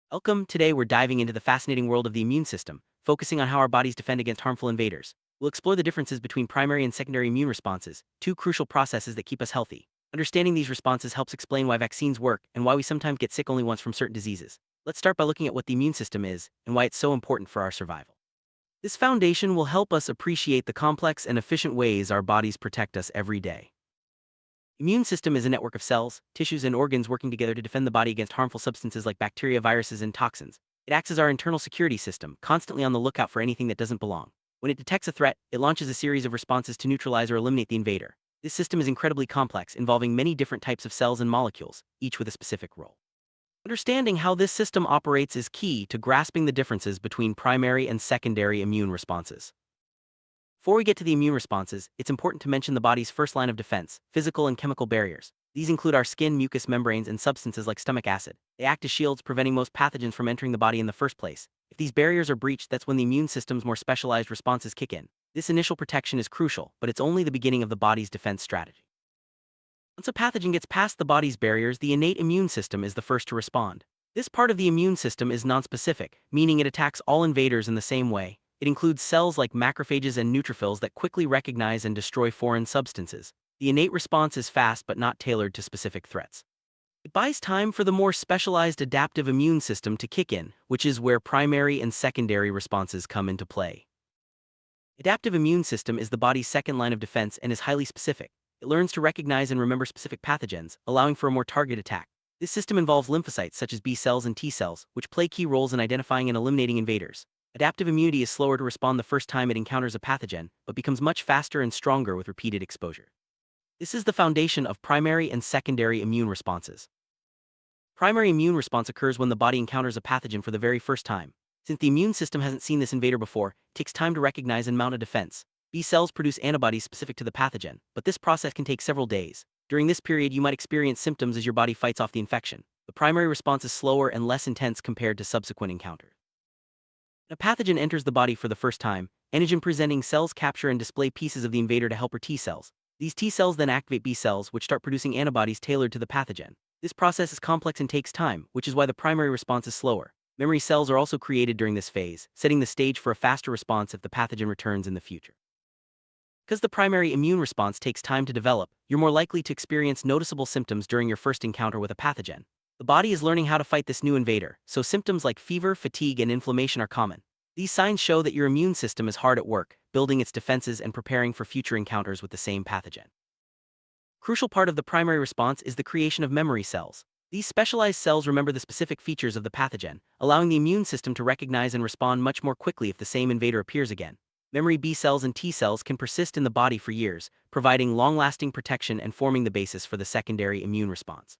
Welcome. Today we're diving into the fascinating world of the immune system, focusing on how our bodies defend against harmful invaders. We'll explore the differences between primary and secondary immune responses, two crucial processes that keep us healthy. Understanding these responses helps explain why vaccines work and why we sometimes get sick only once from certain diseases. Let's start by looking at what the immune system is and why it's so important for our survival. This foundation will help us appreciate the complex and efficient ways our bodies protect us every day. Immune system is a network of cells, tissues, and organs working together to defend the body against harmful substances like bacteria, viruses, and toxins. It acts as our internal security system, constantly on the lookout for anything that doesn't belong. When it detects a threat, it launches a series of responses to neutralize or eliminate the invader. This system is incredibly complex, involving many different types of cells and molecules, each with a specific role. Understanding how this system operates is key to grasping the differences between primary and secondary immune responses. Before we get to the immune responses, it's important to mention the body's first line of defense, physical and chemical barriers. These include our skin, mucous membranes, and substances like stomach acid. They act as shields, preventing most pathogens from entering the body in the first place. If these barriers are breached, that's when the immune system's more specialized responses kick in. This initial protection is crucial, but it's only the beginning of the body's defense strategy. Once a pathogen gets past the body's barriers, the innate immune system is the first to respond. This part of the immune system is nonspecific, meaning it attacks all invaders in the same way. It includes cells like macrophages and neutrophils that quickly recognize and destroy foreign substances. The innate response is fast but not tailored to specific threats. It buys time for the more specialized adaptive immune system to kick in, which is where primary and secondary responses come into play. Adaptive immune system is the body's second line of defense and is highly specific. It learns to recognize and remember specific pathogens, allowing for a more targeted attack. This system involves lymphocytes such as B cells and T cells, which play key roles in identifying and eliminating invaders. Adaptive immunity is slower to respond the first time it encounters a pathogen, but becomes much faster and stronger with repeated exposure. This is the foundation of primary and secondary immune responses. Primary immune response occurs when the body encounters a pathogen for the very first time. Since the immune system hasn't seen this invader before, it takes time to recognize and mount a defense. B cells produce antibodies specific to the pathogen, but this process can take several days. During this period, you might experience symptoms as your body fights off the infection. The primary response is slower and less intense compared to subsequent encounters. When a pathogen enters the body for the first time, antigen-presenting cells capture and display pieces of the invader to helper T cells. These T cells then activate B cells, which start producing antibodies tailored to the pathogen. This process is complex and takes time, which is why the primary response is slower. Memory cells are also created during this phase, setting the stage for a faster response if the pathogen returns in the future. Because the primary immune response takes time to develop, you're more likely to experience noticeable symptoms during your first encounter with a pathogen. The body is learning how to fight this new invader, so symptoms like fever, fatigue, and inflammation are common. These signs show that your immune system is hard at work, building its defenses and preparing for future encounters with the same pathogen. Crucial part of the primary response is the creation of memory cells. These specialized cells remember the specific features of the pathogen, allowing the immune system to recognize and respond much more quickly if the same invader appears again. Memory B cells and T cells can persist in the body for years, providing long-lasting protection and forming the basis for the secondary immune response.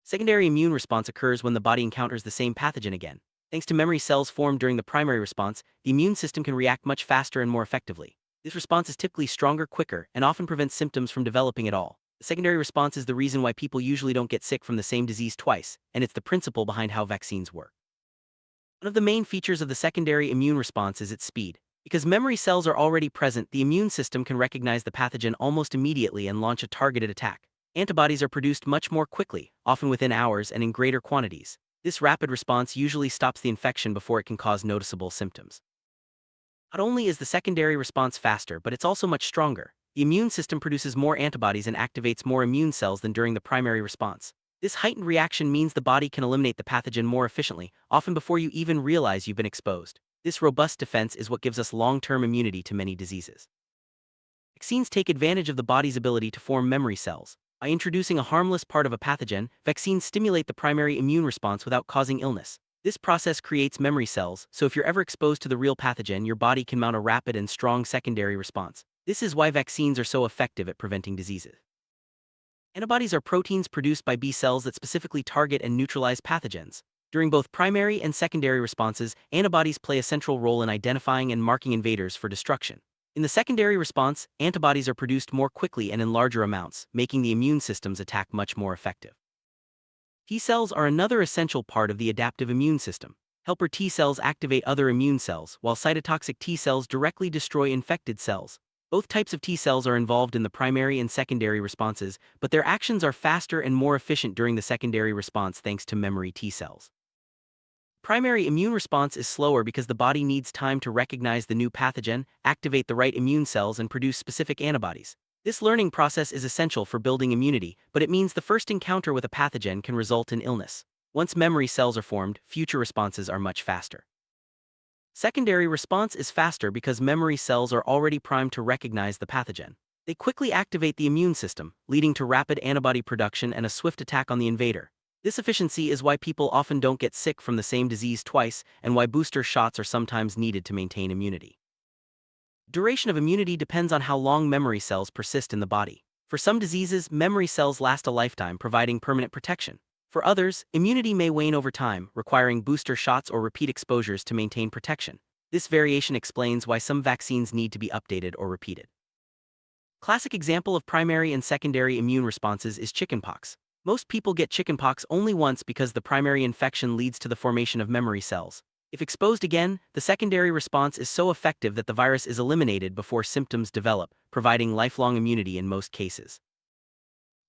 Secondary immune response occurs when the body encounters the same pathogen again. Thanks to memory cells formed during the primary response, the immune system can react much faster and more effectively. This response is typically stronger, quicker, and often prevents symptoms from developing at all. The secondary response is the reason why people usually don't get sick from the same disease twice, and it's the principle behind how vaccines work. One of the main features of the secondary immune response is its speed. Because memory cells are already present, the immune system can recognize the pathogen almost immediately and launch a targeted attack. Antibodies are produced much more quickly, often within hours and in greater quantities. This rapid response usually stops the infection before it can cause noticeable symptoms. Not only is the secondary response faster, but it's also much stronger. The immune system produces more antibodies and activates more immune cells than during the primary response. This heightened reaction means the body can eliminate the pathogen more efficiently, often before you even realize you've been exposed. This robust defense is what gives us long-term immunity to many diseases. Vaccines take advantage of the body's ability to form memory cells. By introducing a harmless part of a pathogen, vaccines stimulate the primary immune response without causing illness. This process creates memory cells, so if you're ever exposed to the real pathogen, your body can mount a rapid and strong secondary response. This is why vaccines are so effective at preventing diseases. Antibodies are proteins produced by B cells that specifically target and neutralize pathogens. During both primary and secondary responses, antibodies play a central role in identifying and marking invaders for destruction. In the secondary response, antibodies are produced more quickly and in larger amounts, making the immune system's attack much more effective. T cells are another essential part of the adaptive immune system. Helper T cells activate other immune cells, while cytotoxic T cells directly destroy infected cells. Both types of T cells are involved in the primary and secondary responses, but their actions are faster and more efficient during the secondary response thanks to memory T cells. Primary immune response is slower because the body needs time to recognize the new pathogen, activate the right immune cells, and produce specific antibodies. This learning process is essential for building immunity, but it means the first encounter with a pathogen can result in illness. Once memory cells are formed, future responses are much faster. Secondary response is faster because memory cells are already primed to recognize the pathogen. They quickly activate the immune system, leading to rapid antibody production and a swift attack on the invader. This efficiency is why people often don't get sick from the same disease twice and why booster shots are sometimes needed to maintain immunity. Duration of immunity depends on how long memory cells persist in the body. For some diseases, memory cells last a lifetime, providing permanent protection. For others, immunity may wane over time, requiring booster shots or repeat exposures to maintain protection. This variation explains why some vaccines need to be updated or repeated. Classic example of primary and secondary immune responses is chickenpox. Most people get chickenpox only once because the primary infection leads to the formation of memory cells. If exposed again, the secondary response is so effective that the virus is eliminated before symptoms develop, providing lifelong immunity in most cases.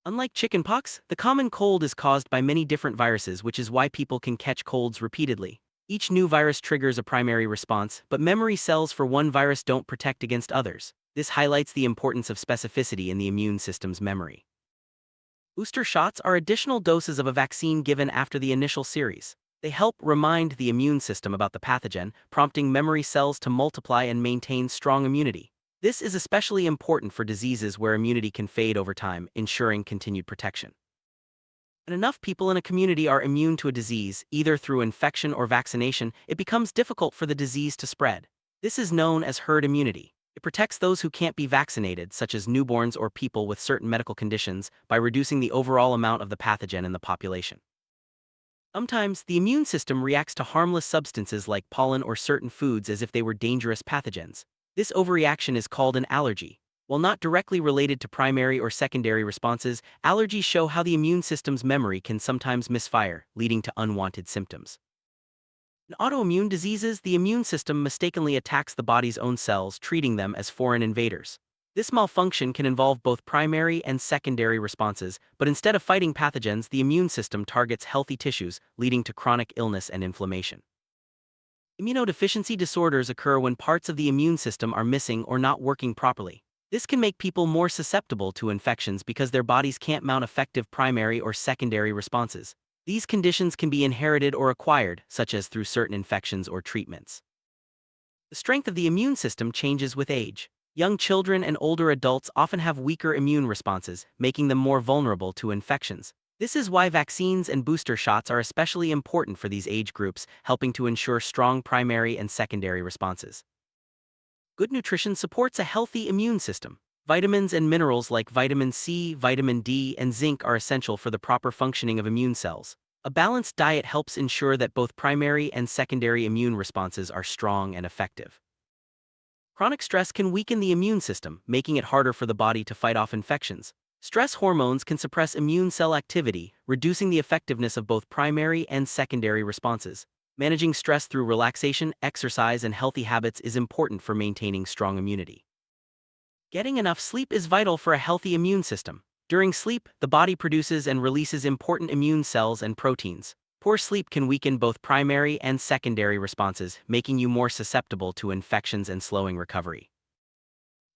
Unlike chickenpox, the common cold is caused by many different viruses, which is why people can catch colds repeatedly. Each new virus triggers a primary response, but memory cells for one virus don't protect against others. This highlights the importance of specificity in the immune system's memory. Booster shots are additional doses of a vaccine given after the initial series. They help remind the immune system about the pathogen, prompting memory cells to multiply and maintain strong immunity. This is especially important for diseases where immunity can fade over time, ensuring continued protection. When enough people in a community are immune to a disease, either through infection or vaccination, it becomes difficult for the disease to spread. This is known as herd immunity. It protects those who can't be vaccinated, such as newborns or people with certain medical conditions, by reducing the overall amount of the pathogen in the population. Sometimes, the immune system reacts to harmless substances like pollen or certain foods as if they were dangerous pathogens. This overreaction is called an allergy. While not directly related to primary or secondary responses, allergies show how the immune system's memory can sometimes misfire, leading to unwanted symptoms. In autoimmune diseases, the immune system mistakenly attacks the body's own cells, treating them as foreign invaders. This malfunction can involve both primary and secondary responses, but instead of fighting pathogens, the immune system targets healthy tissues, leading to chronic illness and inflammation. Immunodeficiency disorders occur when parts of the immune system are missing or not working properly. This can make people more susceptible to infections because their bodies can't mount effective primary or secondary responses. These conditions can be inherited or acquired, such as through certain infections or treatments. The strength of the immune system changes with age. Young children and older adults often have weaker immune responses, making them more vulnerable to infections. This is why vaccines and booster shots are especially important for these age groups, helping to ensure strong primary and secondary responses. Good nutrition supports a healthy immune system. Vitamins and minerals like vitamin C, vitamin D, and zinc are essential for the proper functioning of immune cells. A balanced diet helps ensure that both primary and secondary immune responses are strong and effective. Chronic stress can weaken the immune system, making it harder for the body to fight off infections. Stress hormones can suppress immune cell activity, reducing the effectiveness of both primary and secondary responses. Managing stress through relaxation, exercise, and healthy habits is important for maintaining strong immunity. Getting enough sleep is vital for a healthy immune system. During sleep, the body produces and releases important immune cells and proteins. Poor sleep can weaken both primary and secondary responses, making you more susceptible to infections and slowing recovery.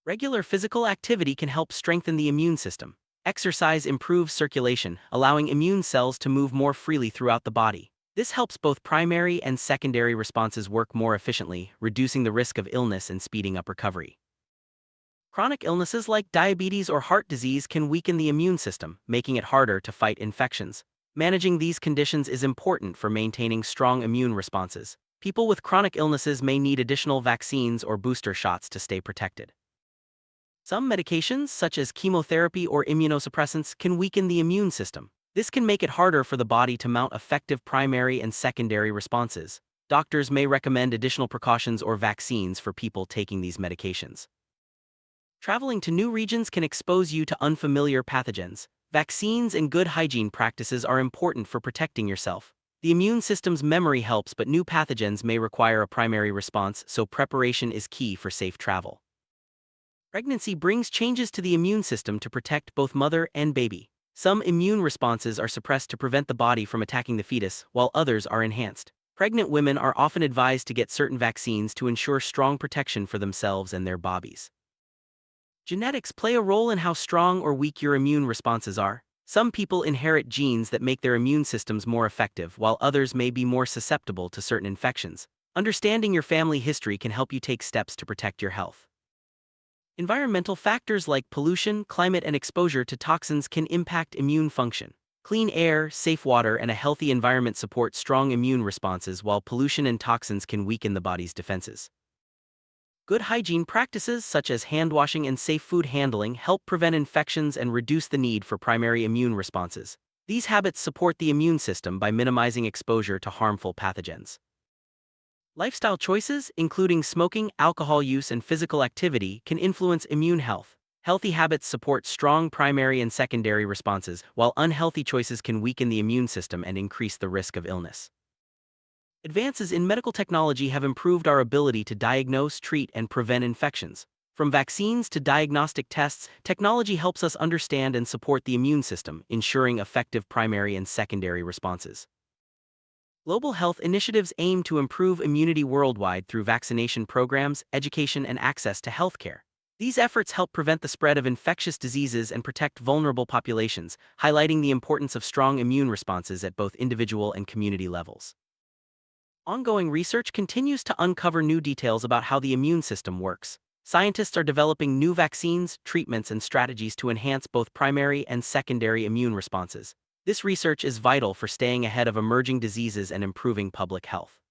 Regular physical activity can help strengthen the immune system. Exercise improves circulation, allowing immune cells to move more freely throughout the body. This helps both primary and secondary responses work more efficiently, reducing the risk of illness and speeding up recovery. Chronic illnesses like diabetes or heart disease can weaken the immune system, making it harder to fight infections. Managing these conditions is important for maintaining strong immune responses. People with chronic illnesses may need additional vaccines or booster shots to stay protected. Some medications, such as chemotherapy or immunosuppressants, can weaken the immune system. This can make it harder for the body to mount effective primary and secondary responses. Doctors may recommend additional precautions or vaccines for people taking these medications. Traveling to new regions can expose you to unfamiliar pathogens. Vaccines and good hygiene practices are important for protecting yourself. The immune system's memory helps, but new pathogens may require a primary response, so preparation is key for safe travel. Pregnancy brings changes to the immune system to protect both mother and baby. Some immune responses are suppressed to prevent the body from attacking the fetus, while others are enhanced. Pregnant women are often advised to get certain vaccines to ensure strong protection for themselves and their bodies. Genetics play a role in how strong or weak your immune responses are. Some people inherit genes that make their immune systems more effective, while others may be more susceptible to certain infections. Understanding your family history can help you take steps to protect your health. Environmental factors like pollution, climate, and exposure to toxins can impact immune function. Clean air, safe water, and a healthy environment support strong immune responses, while pollution and toxins can weaken the body's defenses. Good hygiene practices such as hand washing and safe food handling help prevent infections and reduce the need for primary immune responses. These habits support the immune system by minimizing exposure to harmful pathogens. Lifestyle choices, including smoking, alcohol use, and physical activity, can influence immune health. Healthy habits support strong primary and secondary responses, while unhealthy choices can weaken the immune system and increase the risk of illness. Advances in medical technology have improved our ability to diagnose, treat, and prevent infections. From vaccines to diagnostic tests, technology helps us understand and support the immune system, ensuring effective primary and secondary responses. Global health initiatives aim to improve immunity worldwide through vaccination programs, education, and access to healthcare. These efforts help prevent the spread of infectious diseases and protect vulnerable populations, highlighting the importance of strong immune responses at both individual and community levels. Ongoing research continues to uncover new details about how the immune system works. Scientists are developing new vaccines, treatments, and strategies to enhance both primary and secondary immune responses. This research is vital for staying ahead of emerging diseases and improving public health.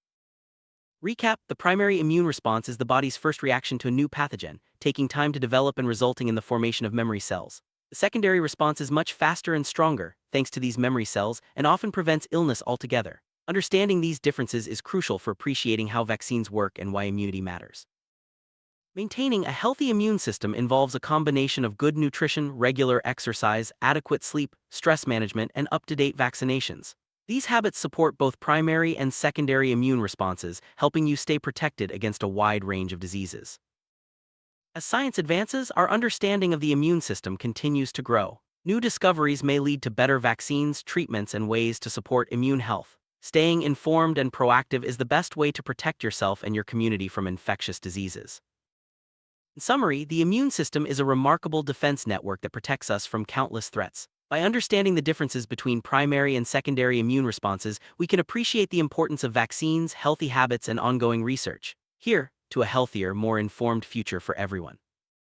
Recap: the primary immune response is the body's first reaction to a new pathogen, taking time to develop and resulting in the formation of memory cells. The secondary response is much faster and stronger, thanks to these memory cells, and often prevents illness altogether. Understanding these differences is crucial for appreciating how vaccines work and why immunity matters. Maintaining a healthy immune system involves a combination of good nutrition, regular exercise, adequate sleep, stress management, and up-to-date vaccinations. These habits support both primary and secondary immune responses, helping you stay protected against a wide range of diseases. As science advances, our understanding of the immune system continues to grow. New discoveries may lead to better vaccines, treatments, and ways to support immune health. Staying informed and proactive is the best way to protect yourself and your community from infectious diseases. In summary, the immune system is a remarkable defense network that protects us from countless threats. By understanding the differences between primary and secondary immune responses, we can appreciate the importance of vaccines, healthy habits, and ongoing research. Here, to a healthier, more informed future for everyone.